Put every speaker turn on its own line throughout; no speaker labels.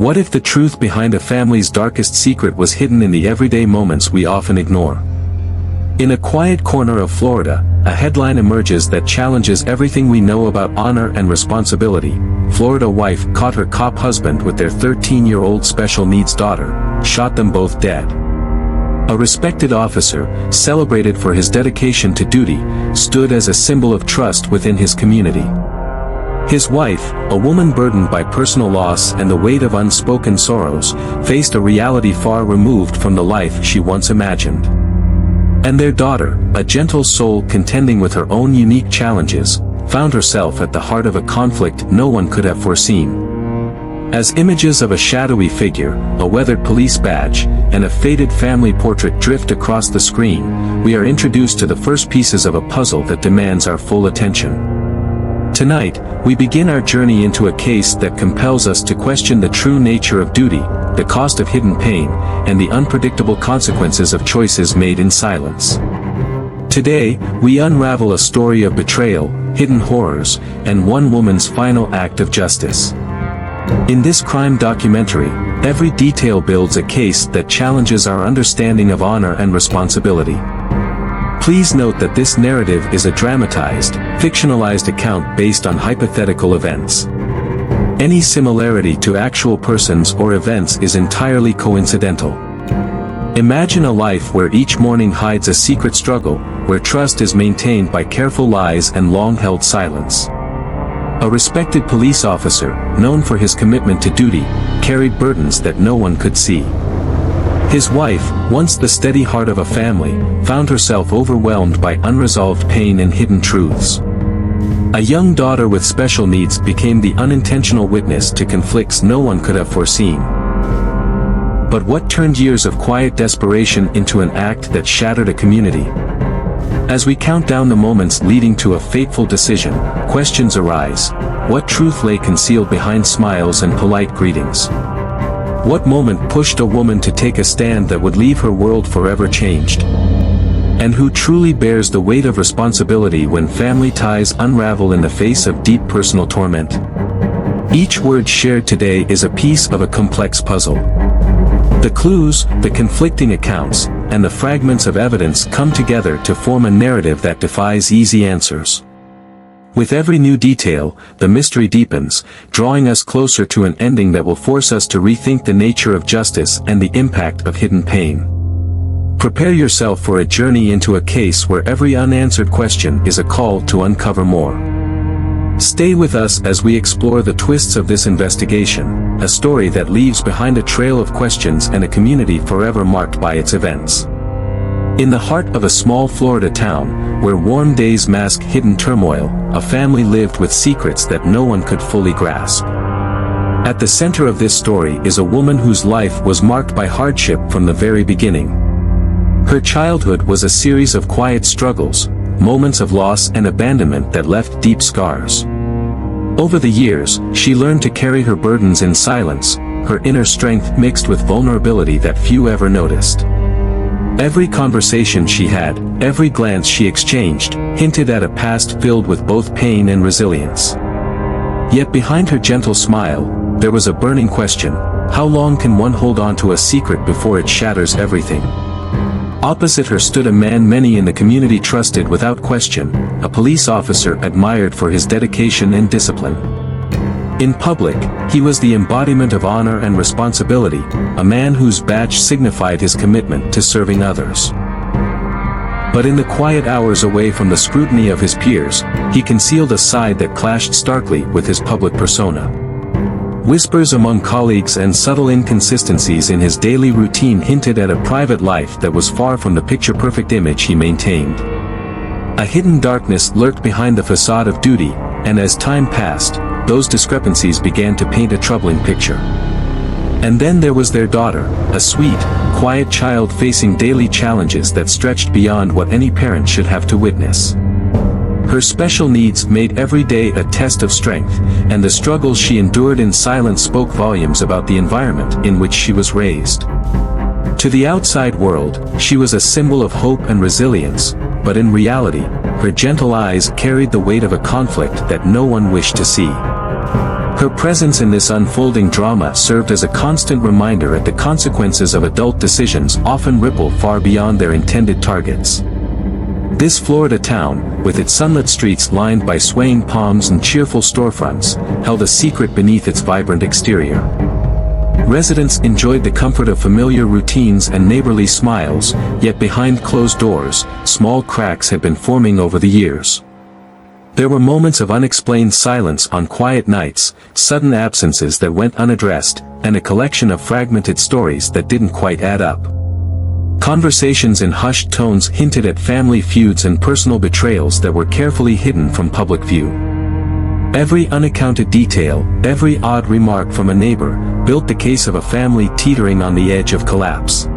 What if the truth behind a family's darkest secret was hidden in the everyday moments we often ignore? In a quiet corner of Florida, a headline emerges that challenges everything we know about honor and responsibility. Florida wife caught her cop husband with their 13-year-old special needs daughter, shot them both dead. A respected officer, celebrated for his dedication to duty, stood as a symbol of trust within his community. His wife, a woman burdened by personal loss and the weight of unspoken sorrows, faced a reality far removed from the life she once imagined. And their daughter, a gentle soul contending with her own unique challenges, found herself at the heart of a conflict no one could have foreseen. As images of a shadowy figure, a weathered police badge, and a faded family portrait drift across the screen, we are introduced to the first pieces of a puzzle that demands our full attention. Tonight, we begin our journey into a case that compels us to question the true nature of duty, the cost of hidden pain, and the unpredictable consequences of choices made in silence. Today, we unravel a story of betrayal, hidden horrors, and one woman's final act of justice. In this crime documentary, every detail builds a case that challenges our understanding of honor and responsibility. Please note that this narrative is a dramatized, fictionalized account based on hypothetical events. Any similarity to actual persons or events is entirely coincidental. Imagine a life where each morning hides a secret struggle, where trust is maintained by careful lies and long-held silence. A respected police officer, known for his commitment to duty, carried burdens that no one could see. His wife, once the steady heart of a family, found herself overwhelmed by unresolved pain and hidden truths. A young daughter with special needs became the unintentional witness to conflicts no one could have foreseen. But what turned years of quiet desperation into an act that shattered a community? As we count down the moments leading to a fateful decision, questions arise. What truth lay concealed behind smiles and polite greetings? What moment pushed a woman to take a stand that would leave her world forever changed? And who truly bears the weight of responsibility when family ties unravel in the face of deep personal torment? Each word shared today is a piece of a complex puzzle. The clues, the conflicting accounts, and the fragments of evidence come together to form a narrative that defies easy answers. With every new detail, the mystery deepens, drawing us closer to an ending that will force us to rethink the nature of justice and the impact of hidden pain. Prepare yourself for a journey into a case where every unanswered question is a call to uncover more. Stay with us as we explore the twists of this investigation, a story that leaves behind a trail of questions and a community forever marked by its events. In the heart of a small Florida town, where warm days mask hidden turmoil, a family lived with secrets that no one could fully grasp. At the center of this story is a woman whose life was marked by hardship from the very beginning. Her childhood was a series of quiet struggles, moments of loss and abandonment that left deep scars. Over the years, she learned to carry her burdens in silence, her inner strength mixed with vulnerability that few ever noticed. Every conversation she had, every glance she exchanged, hinted at a past filled with both pain and resilience. Yet behind her gentle smile, there was a burning question: how long can one hold on to a secret before it shatters everything? Opposite her stood a man many in the community trusted without question, a police officer admired for his dedication and discipline. In public, he was the embodiment of honor and responsibility, a man whose badge signified his commitment to serving others. But in the quiet hours away from the scrutiny of his peers, he concealed a side that clashed starkly with his public persona. Whispers among colleagues and subtle inconsistencies in his daily routine hinted at a private life that was far from the picture-perfect image he maintained. A hidden darkness lurked behind the facade of duty, and as time passed, those discrepancies began to paint a troubling picture. And then there was their daughter, a sweet, quiet child facing daily challenges that stretched beyond what any parent should have to witness. Her special needs made every day a test of strength, and the struggles she endured in silence spoke volumes about the environment in which she was raised. To the outside world, she was a symbol of hope and resilience, but in reality, her gentle eyes carried the weight of a conflict that no one wished to see. Her presence in this unfolding drama served as a constant reminder that the consequences of adult decisions often ripple far beyond their intended targets. This Florida town, with its sunlit streets lined by swaying palms and cheerful storefronts, held a secret beneath its vibrant exterior. Residents enjoyed the comfort of familiar routines and neighborly smiles, yet behind closed doors, small cracks had been forming over the years. There were moments of unexplained silence on quiet nights, sudden absences that went unaddressed, and a collection of fragmented stories that didn't quite add up. Conversations in hushed tones hinted at family feuds and personal betrayals that were carefully hidden from public view. Every unaccounted detail, every odd remark from a neighbor, built the case of a family teetering on the edge of collapse.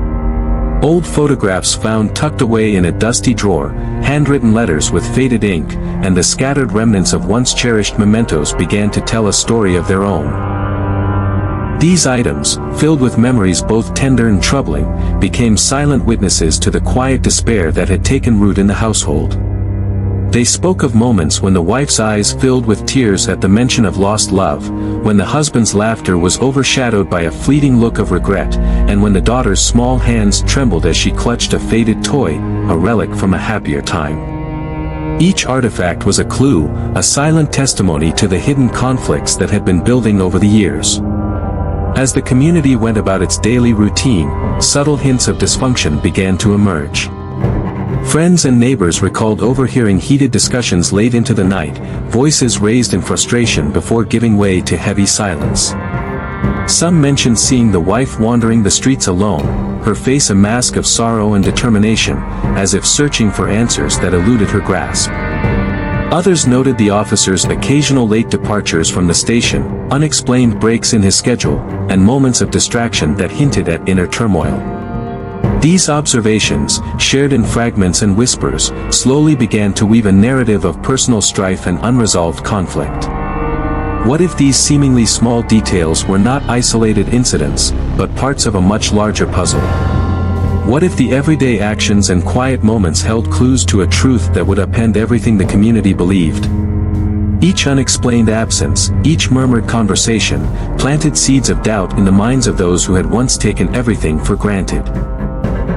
Old photographs found tucked away in a dusty drawer, handwritten letters with faded ink, and the scattered remnants of once cherished mementos began to tell a story of their own. These items, filled with memories both tender and troubling, became silent witnesses to the quiet despair that had taken root in the household. They spoke of moments when the wife's eyes filled with tears at the mention of lost love, when the husband's laughter was overshadowed by a fleeting look of regret, and when the daughter's small hands trembled as she clutched a faded toy, a relic from a happier time. Each artifact was a clue, a silent testimony to the hidden conflicts that had been building over the years. As the community went about its daily routine, subtle hints of dysfunction began to emerge. Friends and neighbors recalled overhearing heated discussions late into the night, voices raised in frustration before giving way to heavy silence. Some mentioned seeing the wife wandering the streets alone, her face a mask of sorrow and determination, as if searching for answers that eluded her grasp. Others noted the officer's occasional late departures from the station, unexplained breaks in his schedule, and moments of distraction that hinted at inner turmoil. These observations, shared in fragments and whispers, slowly began to weave a narrative of personal strife and unresolved conflict. What if these seemingly small details were not isolated incidents, but parts of a much larger puzzle? What if the everyday actions and quiet moments held clues to a truth that would upend everything the community believed? Each unexplained absence, each murmured conversation, planted seeds of doubt in the minds of those who had once taken everything for granted.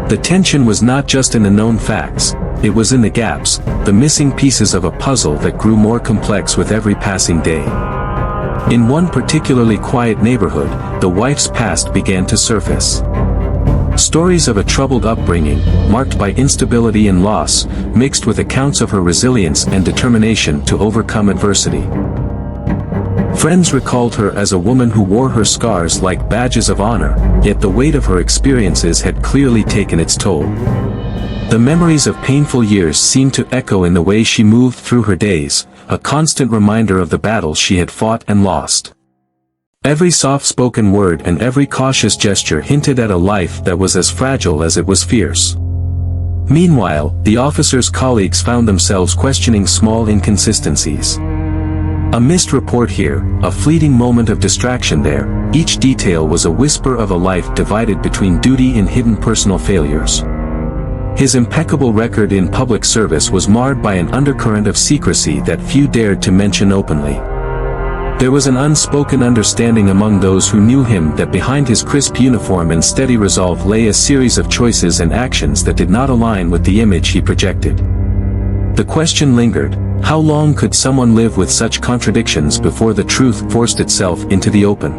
The tension was not just in the known facts, it was in the gaps, the missing pieces of a puzzle that grew more complex with every passing day. In one particularly quiet neighborhood, the wife's past began to surface. Stories of a troubled upbringing, marked by instability and loss, mixed with accounts of her resilience and determination to overcome adversity. Friends recalled her as a woman who wore her scars like badges of honor, yet the weight of her experiences had clearly taken its toll. The memories of painful years seemed to echo in the way she moved through her days, a constant reminder of the battles she had fought and lost. Every soft-spoken word and every cautious gesture hinted at a life that was as fragile as it was fierce. Meanwhile, the officer's colleagues found themselves questioning small inconsistencies. A missed report here, a fleeting moment of distraction there, each detail was a whisper of a life divided between duty and hidden personal failures. His impeccable record in public service was marred by an undercurrent of secrecy that few dared to mention openly. There was an unspoken understanding among those who knew him that behind his crisp uniform and steady resolve lay a series of choices and actions that did not align with the image he projected. The question lingered, how long could someone live with such contradictions before the truth forced itself into the open?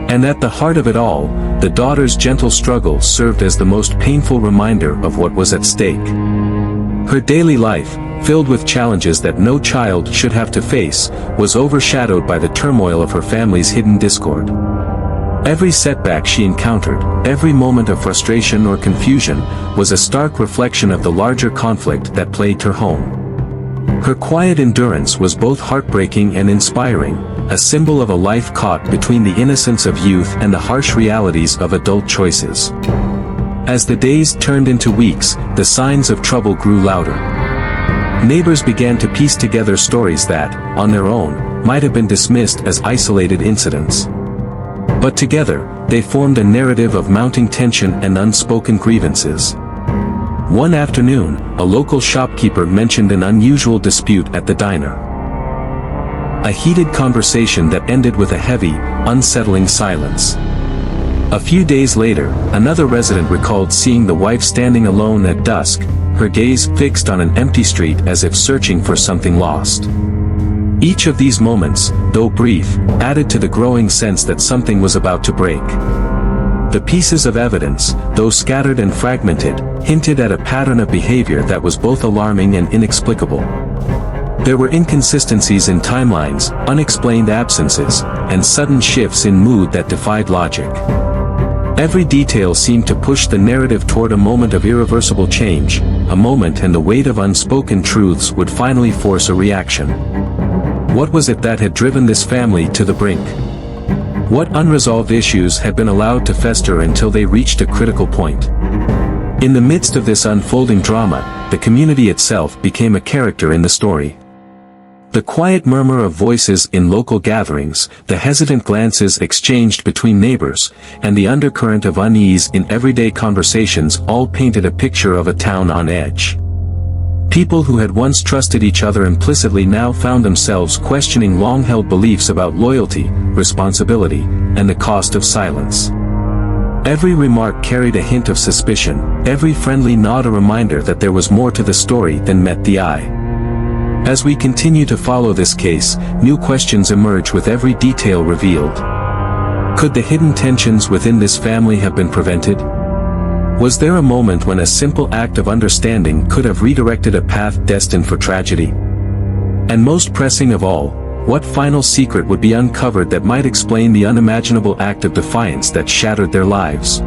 And at the heart of it all, the daughter's gentle struggle served as the most painful reminder of what was at stake. Her daily life, filled with challenges that no child should have to face, was overshadowed by the turmoil of her family's hidden discord. Every setback she encountered, every moment of frustration or confusion, was a stark reflection of the larger conflict that plagued her home. Her quiet endurance was both heartbreaking and inspiring, a symbol of a life caught between the innocence of youth and the harsh realities of adult choices. As the days turned into weeks, the signs of trouble grew louder. Neighbors began to piece together stories that, on their own, might have been dismissed as isolated incidents. But together, they formed a narrative of mounting tension and unspoken grievances. One afternoon, a local shopkeeper mentioned an unusual dispute at the diner. A heated conversation that ended with a heavy, unsettling silence. A few days later, another resident recalled seeing the wife standing alone at dusk, her gaze fixed on an empty street as if searching for something lost. Each of these moments, though brief, added to the growing sense that something was about to break. The pieces of evidence, though scattered and fragmented, hinted at a pattern of behavior that was both alarming and inexplicable. There were inconsistencies in timelines, unexplained absences, and sudden shifts in mood that defied logic. Every detail seemed to push the narrative toward a moment of irreversible change, a moment and the weight of unspoken truths would finally force a reaction. What was it that had driven this family to the brink? What unresolved issues had been allowed to fester until they reached a critical point? In the midst of this unfolding drama, the community itself became a character in the story. The quiet murmur of voices in local gatherings, the hesitant glances exchanged between neighbors, and the undercurrent of unease in everyday conversations all painted a picture of a town on edge. People who had once trusted each other implicitly now found themselves questioning long-held beliefs about loyalty, responsibility, and the cost of silence. Every remark carried a hint of suspicion, every friendly nod a reminder that there was more to the story than met the eye. As we continue to follow this case, new questions emerge with every detail revealed. Could the hidden tensions within this family have been prevented? Was there a moment when a simple act of understanding could have redirected a path destined for tragedy? And most pressing of all, what final secret would be uncovered that might explain the unimaginable act of defiance that shattered their lives?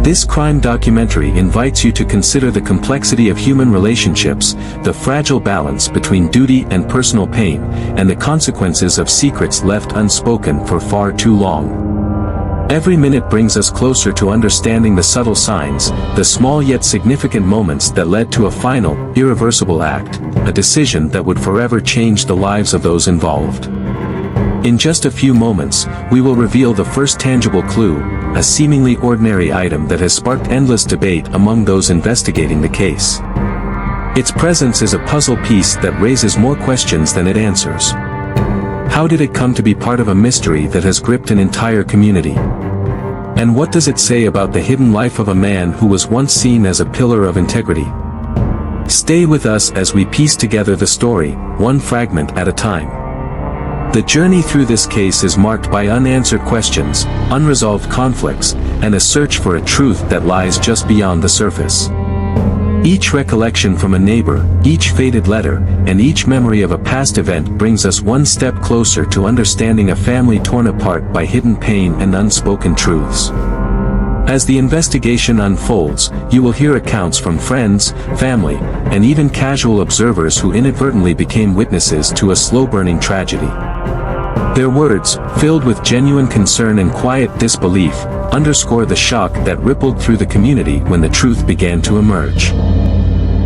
This crime documentary invites you to consider the complexity of human relationships, the fragile balance between duty and personal pain, and the consequences of secrets left unspoken for far too long. Every minute brings us closer to understanding the subtle signs, the small yet significant moments that led to a final, irreversible act, a decision that would forever change the lives of those involved. In just a few moments, we will reveal the first tangible clue, a seemingly ordinary item that has sparked endless debate among those investigating the case. Its presence is a puzzle piece that raises more questions than it answers. How did it come to be part of a mystery that has gripped an entire community? And what does it say about the hidden life of a man who was once seen as a pillar of integrity? Stay with us as we piece together the story, one fragment at a time. The journey through this case is marked by unanswered questions, unresolved conflicts, and a search for a truth that lies just beyond the surface. Each recollection from a neighbor, each faded letter, and each memory of a past event brings us one step closer to understanding a family torn apart by hidden pain and unspoken truths. As the investigation unfolds, you will hear accounts from friends, family, and even casual observers who inadvertently became witnesses to a slow-burning tragedy. Their words, filled with genuine concern and quiet disbelief, underscore the shock that rippled through the community when the truth began to emerge.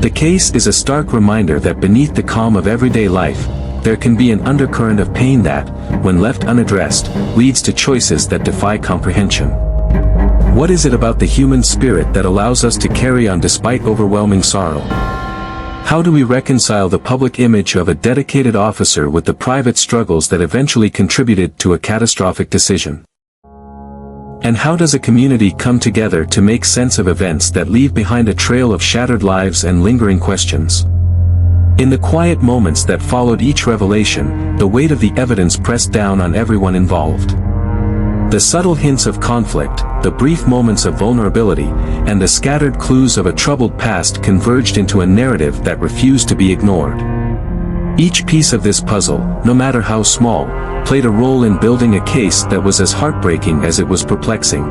The case is a stark reminder that beneath the calm of everyday life, there can be an undercurrent of pain that, when left unaddressed, leads to choices that defy comprehension. What is it about the human spirit that allows us to carry on despite overwhelming sorrow? How do we reconcile the public image of a dedicated officer with the private struggles that eventually contributed to a catastrophic decision? And how does a community come together to make sense of events that leave behind a trail of shattered lives and lingering questions? In the quiet moments that followed each revelation, the weight of the evidence pressed down on everyone involved. The subtle hints of conflict, the brief moments of vulnerability, and the scattered clues of a troubled past converged into a narrative that refused to be ignored. Each piece of this puzzle, no matter how small, played a role in building a case that was as heartbreaking as it was perplexing.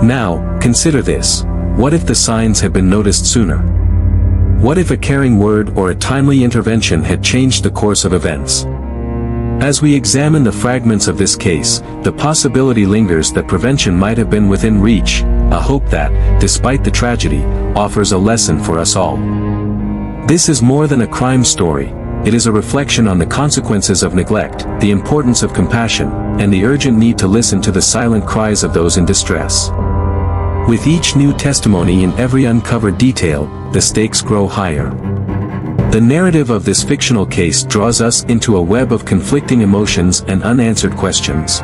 Now, consider this. What if the signs had been noticed sooner? What if a caring word or a timely intervention had changed the course of events? As we examine the fragments of this case, the possibility lingers that prevention might have been within reach, a hope that, despite the tragedy, offers a lesson for us all. This is more than a crime story. It is a reflection on the consequences of neglect, the importance of compassion, and the urgent need to listen to the silent cries of those in distress. With each new testimony and every uncovered detail, the stakes grow higher. The narrative of this fictional case draws us into a web of conflicting emotions and unanswered questions.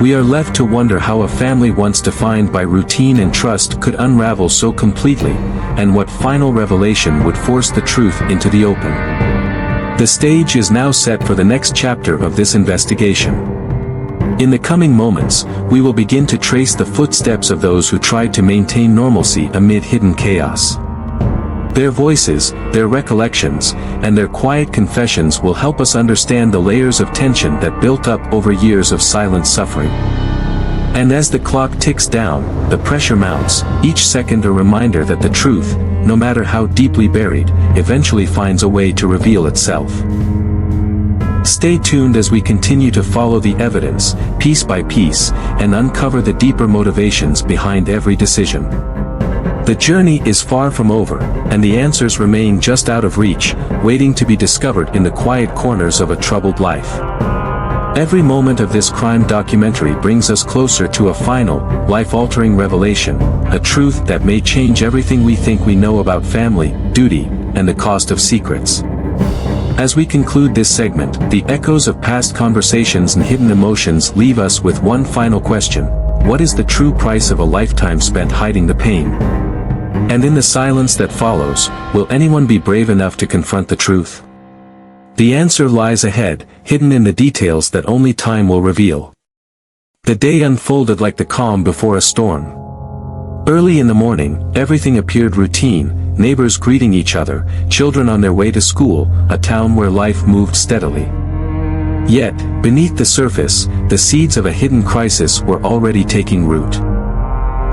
We are left to wonder how a family once defined by routine and trust could unravel so completely, and what final revelation would force the truth into the open. The stage is now set for the next chapter of this investigation. In the coming moments, we will begin to trace the footsteps of those who tried to maintain normalcy amid hidden chaos. Their voices, their recollections, and their quiet confessions will help us understand the layers of tension that built up over years of silent suffering. And as the clock ticks down, the pressure mounts, each second a reminder that the truth, no matter how deeply buried, eventually finds a way to reveal itself. Stay tuned as we continue to follow the evidence, piece by piece, and uncover the deeper motivations behind every decision. The journey is far from over, and the answers remain just out of reach, waiting to be discovered in the quiet corners of a troubled life. Every moment of this crime documentary brings us closer to a final, life-altering revelation, a truth that may change everything we think we know about family, duty, and the cost of secrets. As we conclude this segment, the echoes of past conversations and hidden emotions leave us with one final question: what is the true price of a lifetime spent hiding the pain? And in the silence that follows, will anyone be brave enough to confront the truth? The answer lies ahead, hidden in the details that only time will reveal. The day unfolded like the calm before a storm. Early in the morning, everything appeared routine, neighbors greeting each other, children on their way to school, a town where life moved steadily. Yet, beneath the surface, the seeds of a hidden crisis were already taking root.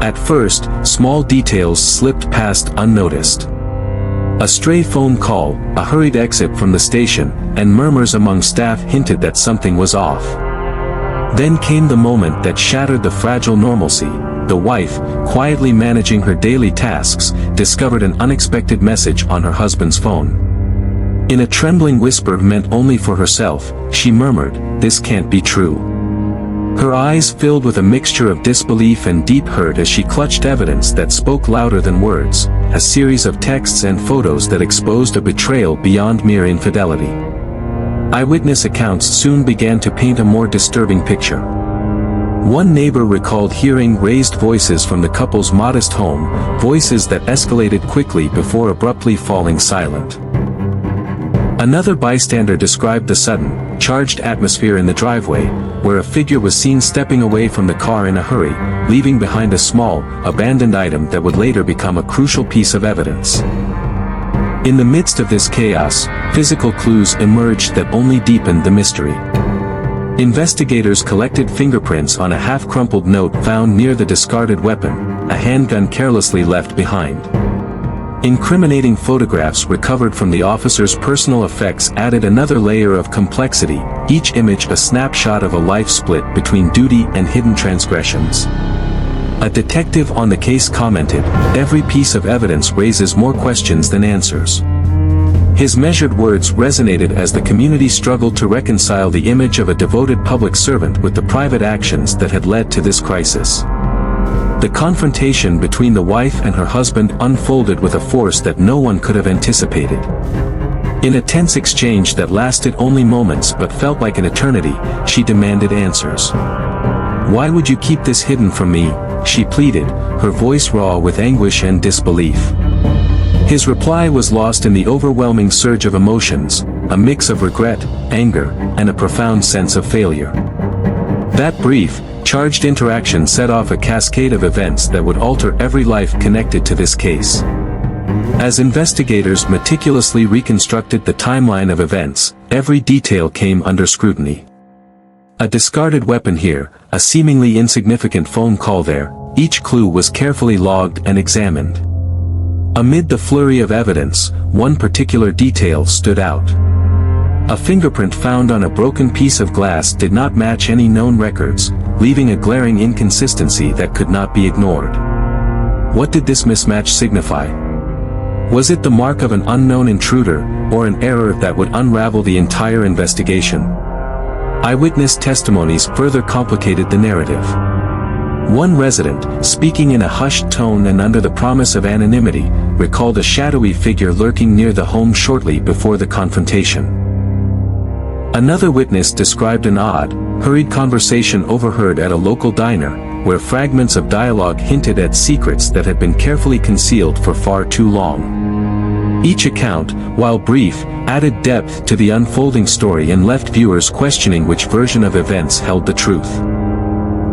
At first, small details slipped past unnoticed. A stray phone call, a hurried exit from the station, and murmurs among staff hinted that something was off. Then came the moment that shattered the fragile normalcy. The wife, quietly managing her daily tasks, discovered an unexpected message on her husband's phone. In a trembling whisper meant only for herself, she murmured, "This can't be true." Her eyes filled with a mixture of disbelief and deep hurt as she clutched evidence that spoke louder than words, a series of texts and photos that exposed a betrayal beyond mere infidelity. Eyewitness accounts soon began to paint a more disturbing picture. One neighbor recalled hearing raised voices from the couple's modest home, voices that escalated quickly before abruptly falling silent. Another bystander described the sudden, charged atmosphere in the driveway, where a figure was seen stepping away from the car in a hurry, leaving behind a small, abandoned item that would later become a crucial piece of evidence. In the midst of this chaos, physical clues emerged that only deepened the mystery. Investigators collected fingerprints on a half-crumpled note found near the discarded weapon, a handgun carelessly left behind. Incriminating photographs recovered from the officer's personal effects added another layer of complexity, each image a snapshot of a life split between duty and hidden transgressions. A detective on the case commented, "Every piece of evidence raises more questions than answers." His measured words resonated as the community struggled to reconcile the image of a devoted public servant with the private actions that had led to this crisis. The confrontation between the wife and her husband unfolded with a force that no one could have anticipated. In a tense exchange that lasted only moments but felt like an eternity, she demanded answers. "Why would you keep this hidden from me?" she pleaded, her voice raw with anguish and disbelief. His reply was lost in the overwhelming surge of emotions, a mix of regret, anger, and a profound sense of failure. That brief, charged interaction set off a cascade of events that would alter every life connected to this case. As investigators meticulously reconstructed the timeline of events, every detail came under scrutiny. A discarded weapon here, a seemingly insignificant phone call there, each clue was carefully logged and examined. Amid the flurry of evidence, one particular detail stood out. A fingerprint found on a broken piece of glass did not match any known records, leaving a glaring inconsistency that could not be ignored. What did this mismatch signify? Was it the mark of an unknown intruder, or an error that would unravel the entire investigation? Eyewitness testimonies further complicated the narrative. One resident, speaking in a hushed tone and under the promise of anonymity, recalled a shadowy figure lurking near the home shortly before the confrontation. Another witness described an odd, hurried conversation overheard at a local diner, where fragments of dialogue hinted at secrets that had been carefully concealed for far too long. Each account, while brief, added depth to the unfolding story and left viewers questioning which version of events held the truth.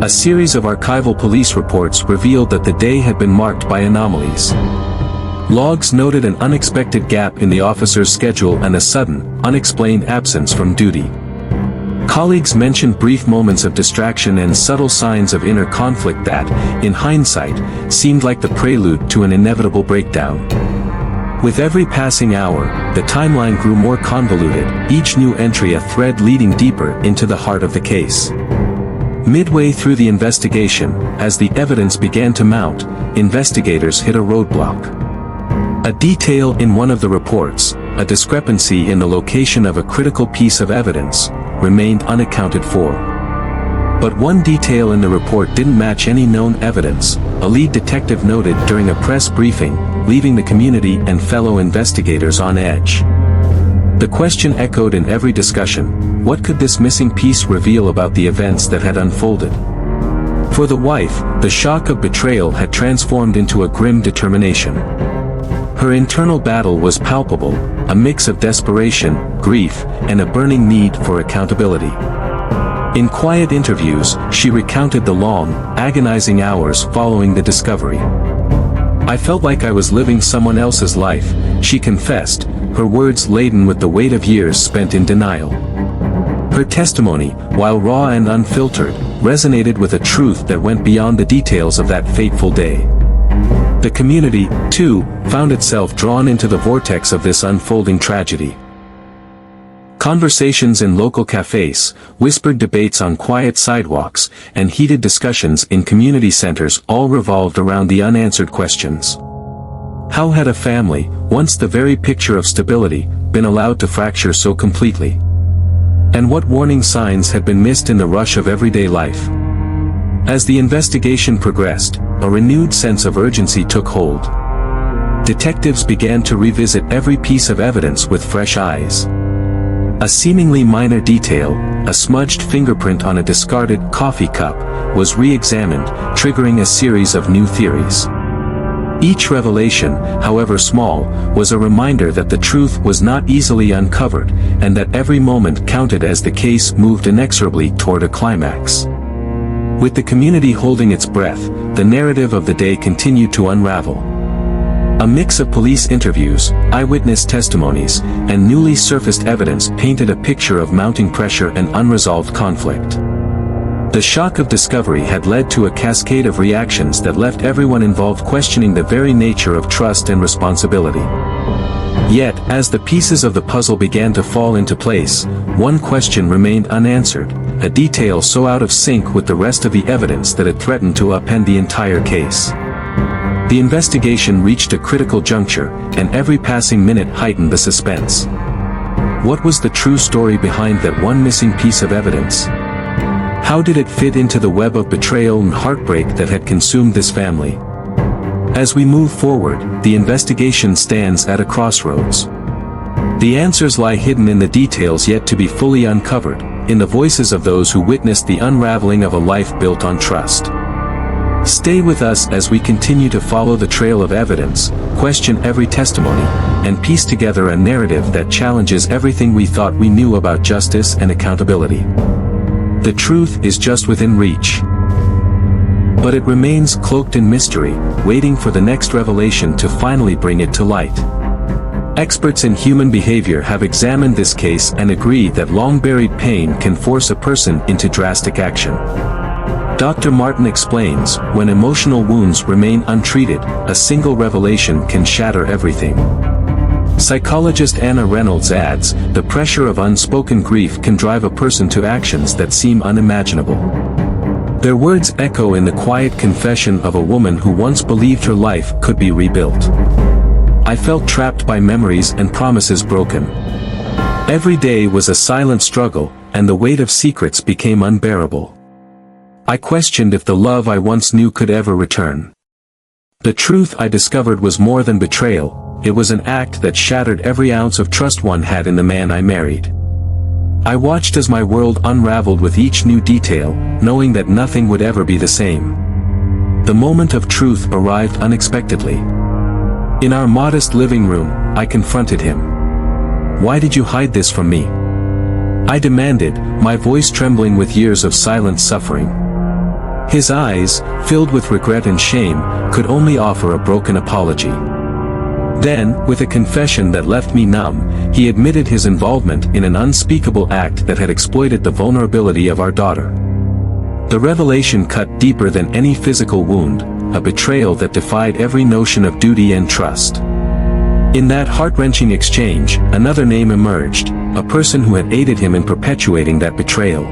A series of archival police reports revealed that the day had been marked by anomalies. Logs noted an unexpected gap in the officer's schedule and a sudden, unexplained absence from duty. Colleagues mentioned brief moments of distraction and subtle signs of inner conflict that, in hindsight, seemed like the prelude to an inevitable breakdown. With every passing hour, the timeline grew more convoluted, each new entry a thread leading deeper into the heart of the case. Midway through the investigation, as the evidence began to mount, investigators hit a roadblock. A detail in one of the reports, a discrepancy in the location of a critical piece of evidence, remained unaccounted for. But one detail in the report didn't match any known evidence, a lead detective noted during a press briefing, leaving the community and fellow investigators on edge. The question echoed in every discussion: what could this missing piece reveal about the events that had unfolded? For the wife, the shock of betrayal had transformed into a grim determination. Her internal battle was palpable, a mix of desperation, grief, and a burning need for accountability. In quiet interviews, she recounted the long, agonizing hours following the discovery. "I felt like I was living someone else's life," she confessed, her words laden with the weight of years spent in denial. Her testimony, while raw and unfiltered, resonated with a truth that went beyond the details of that fateful day. The community, too, found itself drawn into the vortex of this unfolding tragedy. Conversations in local cafes, whispered debates on quiet sidewalks, and heated discussions in community centers all revolved around the unanswered questions. How had a family, once the very picture of stability, been allowed to fracture so completely? And what warning signs had been missed in the rush of everyday life? As the investigation progressed, a renewed sense of urgency took hold. Detectives began to revisit every piece of evidence with fresh eyes. A seemingly minor detail, a smudged fingerprint on a discarded coffee cup, was re-examined, triggering a series of new theories. Each revelation, however small, was a reminder that the truth was not easily uncovered, and that every moment counted as the case moved inexorably toward a climax. With the community holding its breath, the narrative of the day continued to unravel. A mix of police interviews, eyewitness testimonies, and newly surfaced evidence painted a picture of mounting pressure and unresolved conflict. The shock of discovery had led to a cascade of reactions that left everyone involved questioning the very nature of trust and responsibility. Yet, as the pieces of the puzzle began to fall into place, one question remained unanswered, a detail so out of sync with the rest of the evidence that it threatened to upend the entire case. The investigation reached a critical juncture, and every passing minute heightened the suspense. What was the true story behind that one missing piece of evidence? How did it fit into the web of betrayal and heartbreak that had consumed this family? As we move forward, the investigation stands at a crossroads. The answers lie hidden in the details yet to be fully uncovered, in the voices of those who witnessed the unraveling of a life built on trust. Stay with us as we continue to follow the trail of evidence, question every testimony, and piece together a narrative that challenges everything we thought we knew about justice and accountability. The truth is just within reach. But it remains cloaked in mystery, waiting for the next revelation to finally bring it to light. Experts in human behavior have examined this case and agree that long-buried pain can force a person into drastic action. Dr. Martin explains, when emotional wounds remain untreated, a single revelation can shatter everything. Psychologist Anna Reynolds adds, the pressure of unspoken grief can drive a person to actions that seem unimaginable. Their words echo in the quiet confession of a woman who once believed her life could be rebuilt. I felt trapped by memories and promises broken. Every day was a silent struggle, and the weight of secrets became unbearable. I questioned if the love I once knew could ever return. The truth I discovered was more than betrayal, it was an act that shattered every ounce of trust one had in the man I married. I watched as my world unraveled with each new detail, knowing that nothing would ever be the same. The moment of truth arrived unexpectedly. In our modest living room, I confronted him. "Why did you hide this from me?" I demanded, my voice trembling with years of silent suffering. His eyes, filled with regret and shame, could only offer a broken apology. Then, with a confession that left me numb, he admitted his involvement in an unspeakable act that had exploited the vulnerability of our daughter. The revelation cut deeper than any physical wound, a betrayal that defied every notion of duty and trust. In that heart-wrenching exchange, another name emerged, a person who had aided him in perpetuating that betrayal.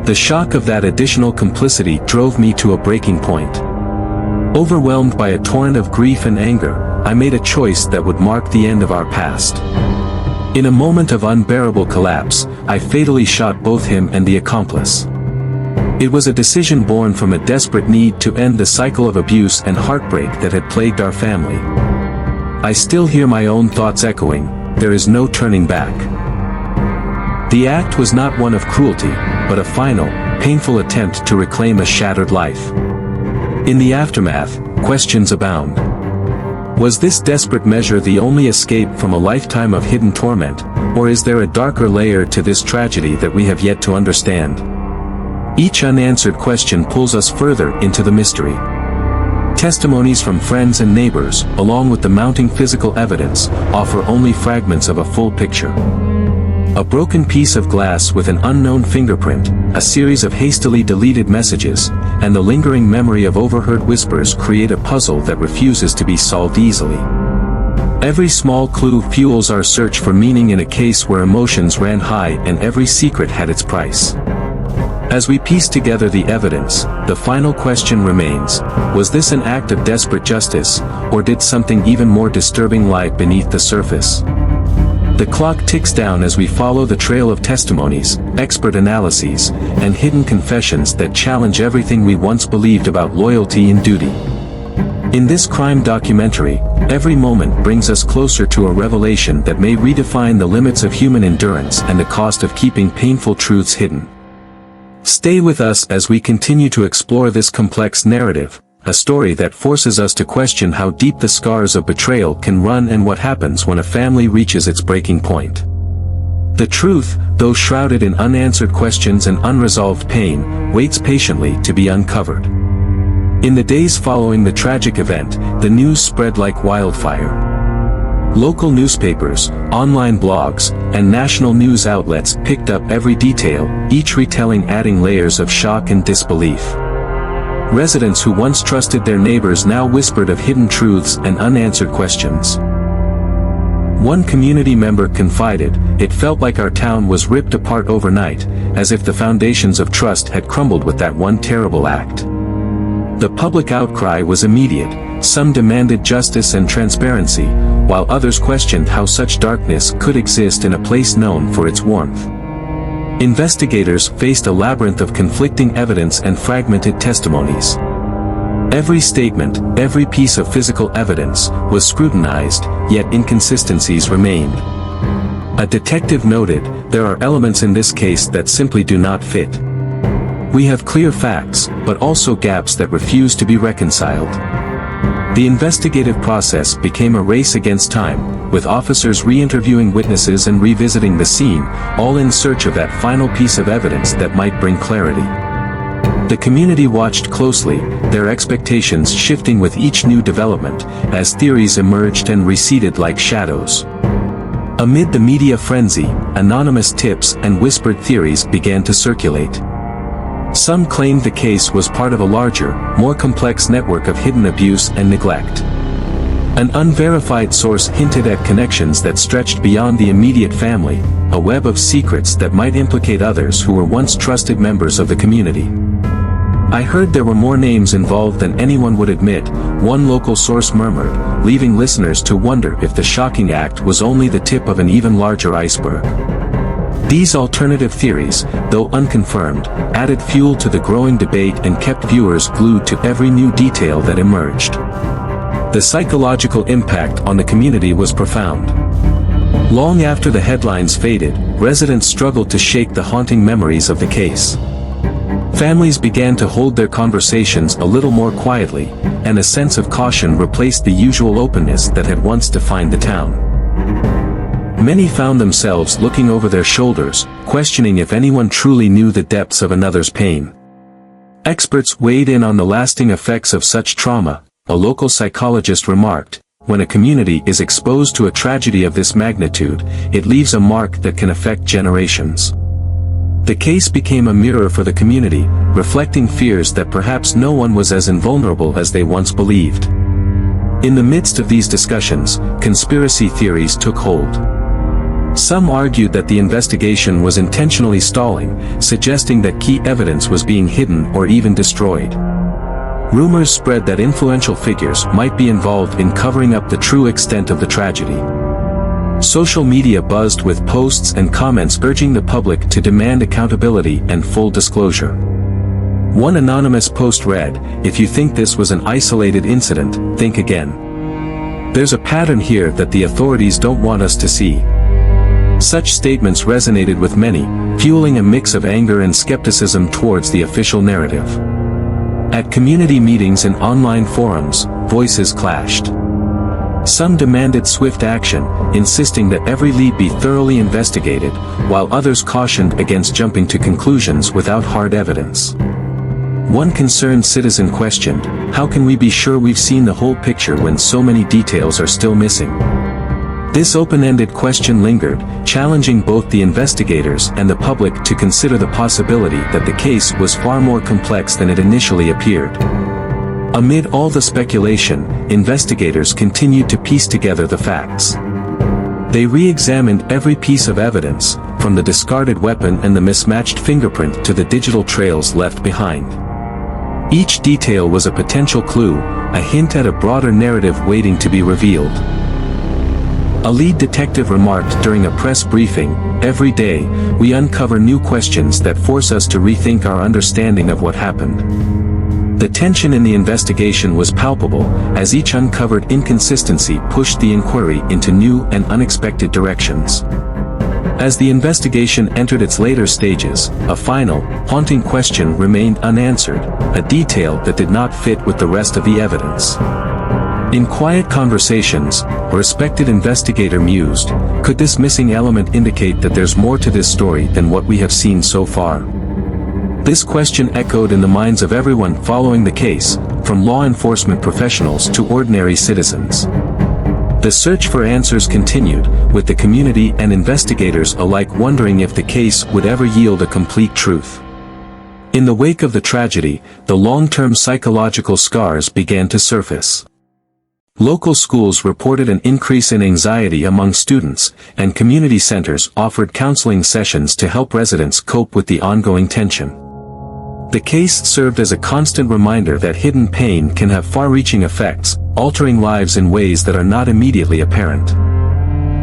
The shock of that additional complicity drove me to a breaking point. Overwhelmed by a torrent of grief and anger, I made a choice that would mark the end of our past. In a moment of unbearable collapse, I fatally shot both him and the accomplice. It was a decision born from a desperate need to end the cycle of abuse and heartbreak that had plagued our family. I still hear my own thoughts echoing, "There is no turning back." The act was not one of cruelty, but a final, painful attempt to reclaim a shattered life. In the aftermath, questions abound. Was this desperate measure the only escape from a lifetime of hidden torment, or is there a darker layer to this tragedy that we have yet to understand? Each unanswered question pulls us further into the mystery. Testimonies from friends and neighbors, along with the mounting physical evidence, offer only fragments of a full picture. A broken piece of glass with an unknown fingerprint, a series of hastily deleted messages, and the lingering memory of overheard whispers create a puzzle that refuses to be solved easily. Every small clue fuels our search for meaning in a case where emotions ran high and every secret had its price. As we piece together the evidence, the final question remains, was this an act of desperate justice, or did something even more disturbing lie beneath the surface? The clock ticks down as we follow the trail of testimonies, expert analyses, and hidden confessions that challenge everything we once believed about loyalty and duty. In this crime documentary, every moment brings us closer to a revelation that may redefine the limits of human endurance and the cost of keeping painful truths hidden. Stay with us as we continue to explore this complex narrative, a story that forces us to question how deep the scars of betrayal can run and what happens when a family reaches its breaking point. The truth, though shrouded in unanswered questions and unresolved pain, waits patiently to be uncovered. In the days following the tragic event, the news spread like wildfire. Local newspapers, online blogs, and national news outlets picked up every detail, each retelling adding layers of shock and disbelief. Residents who once trusted their neighbors now whispered of hidden truths and unanswered questions. One community member confided, "It felt like our town was ripped apart overnight, as if the foundations of trust had crumbled with that one terrible act." The public outcry was immediate, some demanded justice and transparency, while others questioned how such darkness could exist in a place known for its warmth. Investigators faced a labyrinth of conflicting evidence and fragmented testimonies. Every statement, every piece of physical evidence, was scrutinized, yet inconsistencies remained. A detective noted, "There are elements in this case that simply do not fit. We have clear facts, but also gaps that refuse to be reconciled." The investigative process became a race against time, with officers re-interviewing witnesses and revisiting the scene, all in search of that final piece of evidence that might bring clarity. The community watched closely, their expectations shifting with each new development, as theories emerged and receded like shadows. Amid the media frenzy, anonymous tips and whispered theories began to circulate. Some claimed the case was part of a larger, more complex network of hidden abuse and neglect. An unverified source hinted at connections that stretched beyond the immediate family, a web of secrets that might implicate others who were once trusted members of the community. "I heard there were more names involved than anyone would admit," one local source murmured, leaving listeners to wonder if the shocking act was only the tip of an even larger iceberg. These alternative theories, though unconfirmed, added fuel to the growing debate and kept viewers glued to every new detail that emerged. The psychological impact on the community was profound. Long after the headlines faded, residents struggled to shake the haunting memories of the case. Families began to hold their conversations a little more quietly, and a sense of caution replaced the usual openness that had once defined the town. Many found themselves looking over their shoulders, questioning if anyone truly knew the depths of another's pain. Experts weighed in on the lasting effects of such trauma. A local psychologist remarked, "When a community is exposed to a tragedy of this magnitude, it leaves a mark that can affect generations." The case became a mirror for the community, reflecting fears that perhaps no one was as invulnerable as they once believed. In the midst of these discussions, conspiracy theories took hold. Some argued that the investigation was intentionally stalling, suggesting that key evidence was being hidden or even destroyed. Rumors spread that influential figures might be involved in covering up the true extent of the tragedy. Social media buzzed with posts and comments urging the public to demand accountability and full disclosure. One anonymous post read, "If you think this was an isolated incident, think again. There's a pattern here that the authorities don't want us to see." Such statements resonated with many, fueling a mix of anger and skepticism towards the official narrative. At community meetings and online forums, voices clashed. Some demanded swift action, insisting that every lead be thoroughly investigated, while others cautioned against jumping to conclusions without hard evidence. One concerned citizen questioned, "How can we be sure we've seen the whole picture when so many details are still missing?" This open-ended question lingered, challenging both the investigators and the public to consider the possibility that the case was far more complex than it initially appeared. Amid all the speculation, investigators continued to piece together the facts. They re-examined every piece of evidence, from the discarded weapon and the mismatched fingerprint to the digital trails left behind. Each detail was a potential clue, a hint at a broader narrative waiting to be revealed. A lead detective remarked during a press briefing, "Every day, we uncover new questions that force us to rethink our understanding of what happened." The tension in the investigation was palpable, as each uncovered inconsistency pushed the inquiry into new and unexpected directions. As the investigation entered its later stages, a final, haunting question remained unanswered, a detail that did not fit with the rest of the evidence. In quiet conversations, a respected investigator mused, "Could this missing element indicate that there's more to this story than what we have seen so far?" This question echoed in the minds of everyone following the case, from law enforcement professionals to ordinary citizens. The search for answers continued, with the community and investigators alike wondering if the case would ever yield a complete truth. In the wake of the tragedy, the long-term psychological scars began to surface. Local schools reported an increase in anxiety among students, and community centers offered counseling sessions to help residents cope with the ongoing tension. The case served as a constant reminder that hidden pain can have far-reaching effects, altering lives in ways that are not immediately apparent.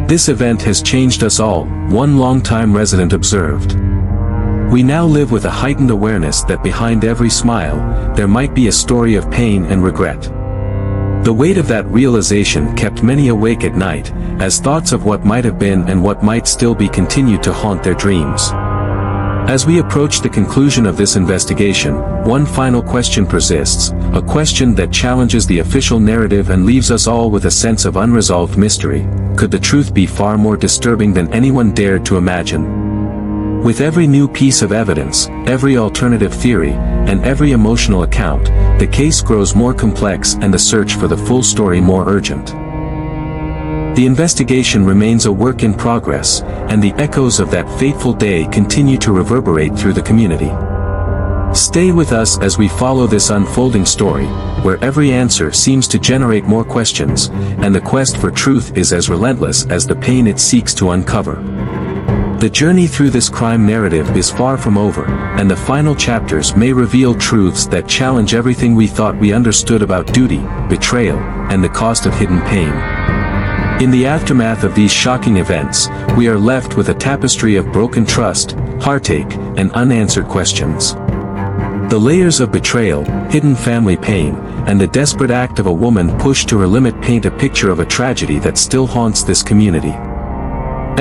"This event has changed us all," one longtime resident observed. "We now live with a heightened awareness that behind every smile, there might be a story of pain and regret." The weight of that realization kept many awake at night, as thoughts of what might have been and what might still be continued to haunt their dreams. As we approach the conclusion of this investigation, one final question persists, a question that challenges the official narrative and leaves us all with a sense of unresolved mystery. Could the truth be far more disturbing than anyone dared to imagine? With every new piece of evidence, every alternative theory, and every emotional account, the case grows more complex and the search for the full story more urgent. The investigation remains a work in progress, and the echoes of that fateful day continue to reverberate through the community. Stay with us as we follow this unfolding story, where every answer seems to generate more questions, and the quest for truth is as relentless as the pain it seeks to uncover. The journey through this crime narrative is far from over, and the final chapters may reveal truths that challenge everything we thought we understood about duty, betrayal, and the cost of hidden pain. In the aftermath of these shocking events, we are left with a tapestry of broken trust, heartache, and unanswered questions. The layers of betrayal, hidden family pain, and the desperate act of a woman pushed to her limit paint a picture of a tragedy that still haunts this community.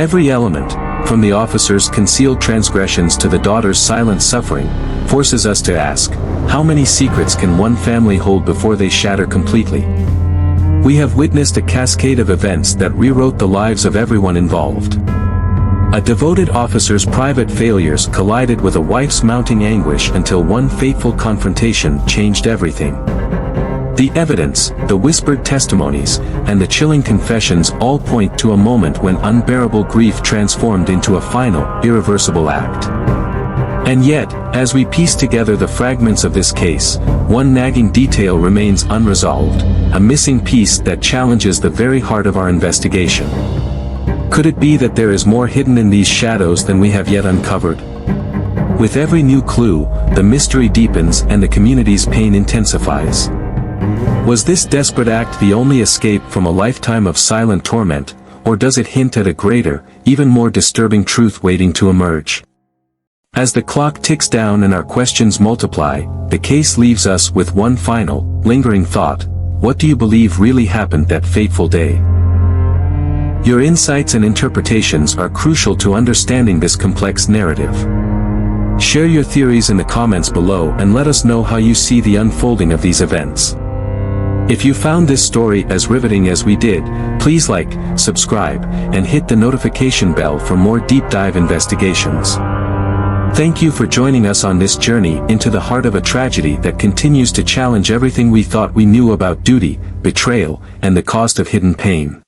Every element, from the officer's concealed transgressions to the daughter's silent suffering, forces us to ask, how many secrets can one family hold before they shatter completely? We have witnessed a cascade of events that rewrote the lives of everyone involved. A devoted officer's private failures collided with a wife's mounting anguish until one fateful confrontation changed everything. The evidence, the whispered testimonies, and the chilling confessions all point to a moment when unbearable grief transformed into a final, irreversible act. And yet, as we piece together the fragments of this case, one nagging detail remains unresolved, a missing piece that challenges the very heart of our investigation. Could it be that there is more hidden in these shadows than we have yet uncovered? With every new clue, the mystery deepens and the community's pain intensifies. Was this desperate act the only escape from a lifetime of silent torment, or does it hint at a greater, even more disturbing truth waiting to emerge? As the clock ticks down and our questions multiply, the case leaves us with one final, lingering thought: what do you believe really happened that fateful day? Your insights and interpretations are crucial to understanding this complex narrative. Share your theories in the comments below and let us know how you see the unfolding of these events. If you found this story as riveting as we did, please like, subscribe, and hit the notification bell for more deep dive investigations. Thank you for joining us on this journey into the heart of a tragedy that continues to challenge everything we thought we knew about duty, betrayal, and the cost of hidden pain.